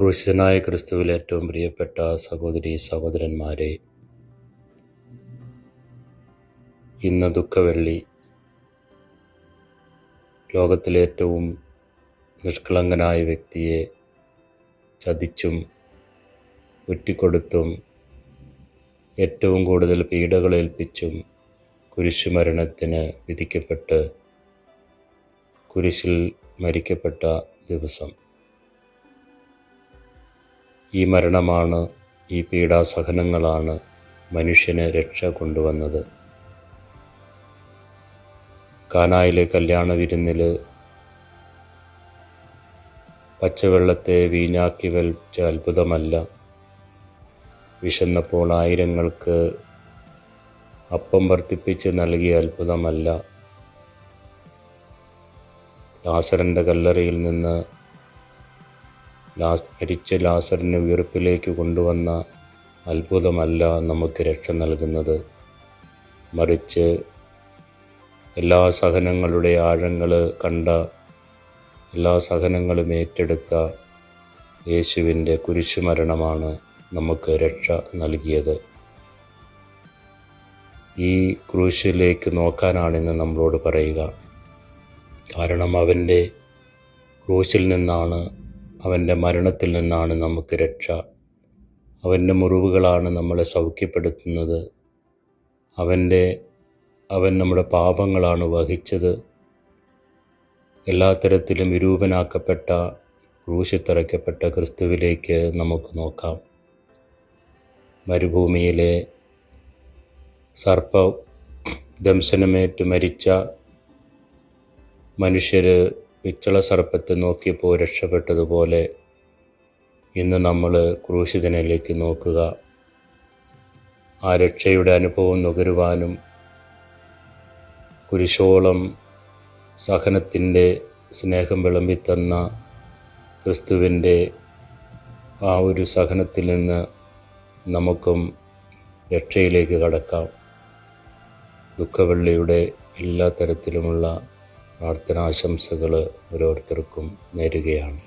ക്രൂശിതനായ ക്രിസ്തുവിൽ ഏറ്റവും പ്രിയപ്പെട്ട സഹോദരി സഹോദരന്മാരെ, ഇന്ന് ദുഃഖവെള്ളി. ലോകത്തിലെ ഏറ്റവും നിഷ്കളങ്കനായ വ്യക്തിയെ ചതിച്ചും ഒറ്റിക്കൊടുത്തും ഏറ്റവും കൂടുതൽ പീഡകളേൽപ്പിച്ചും കുരിശുമരണത്തിന് വിധിക്കപ്പെട്ട് കുരിശിൽ മരിക്കപ്പെട്ട ദിവസം. ഈ മരണമാണ്, ഈ പീഡാസഹനങ്ങളാണ് മനുഷ്യന് രക്ഷ കൊണ്ടുവന്നത്. കാനായിലെ കല്യാണ വിരുന്നിൽ പച്ചവെള്ളത്തെ വീഞ്ഞാക്കി വലിച്ച അത്ഭുതമല്ല, വിശന്നപ്പോൾ ആയിരങ്ങൾക്ക് അപ്പം വർദ്ധിപ്പിച്ച് നൽകിയ അത്ഭുതമല്ല, ലാസറിൻ്റെ കല്ലറയിൽ നിന്ന് മരിച്ച ലാസറിനെ ഉയർപ്പിലേക്ക് കൊണ്ടുവന്ന അത്ഭുതമല്ല നമുക്ക് രക്ഷ നൽകുന്നത്. മറിച്ച് എല്ലാ സഹനങ്ങളുടെ ആഴങ്ങൾ കണ്ട, എല്ലാ സഹനങ്ങളും ഏറ്റെടുത്ത യേശുവിൻ്റെ കുരിശുമരണമാണ് നമുക്ക് രക്ഷ നൽകിയത്. ഈ ക്രൂശിലേക്ക് നോക്കാനാണിന്ന് നമ്മളോട് പറയുക. കാരണം അവൻ്റെ ക്രൂശിൽ നിന്നാണ്, അവൻ്റെ മരണത്തിൽ നിന്നാണ് നമുക്ക് രക്ഷ. അവൻ്റെ മുറിവുകളാണ് നമ്മളെ സൗഖ്യപ്പെടുത്തുന്നത്. അവൻ നമ്മുടെ പാപങ്ങളാണ് വഹിച്ചത്. എല്ലാ തരത്തിലും വിരൂപനാക്കപ്പെട്ട, ക്രൂശിത്തറയ്ക്കപ്പെട്ട ക്രിസ്തുവിലേക്ക് നമുക്ക് നോക്കാം. മരുഭൂമിയിലെ സർപ്പദംശനമേറ്റ് മരിച്ച മനുഷ്യർ പിച്ചള സർപ്പത്തെ നോക്കിയപ്പോൾ രക്ഷപ്പെട്ടതുപോലെ ഇന്ന് നമ്മൾ ക്രൂശിതനിലേക്ക് നോക്കുക. ആ രക്ഷയുടെ അനുഭവം നുകരുവാനും കുരിശോളം സഹനത്തിൻ്റെ സ്നേഹം വിളമ്പിത്തന്ന ക്രിസ്തുവിൻ്റെ ആ ഒരു സഹനത്തിൽ നിന്ന് നമുക്കും രക്ഷയിലേക്ക് കടക്കാം. ദുഃഖവെള്ളിയുടെ എല്ലാ തരത്തിലുമുള്ള പ്രാർത്ഥനാശംസകൾ ഓരോരുത്തർക്കും നേരുകയാണ്.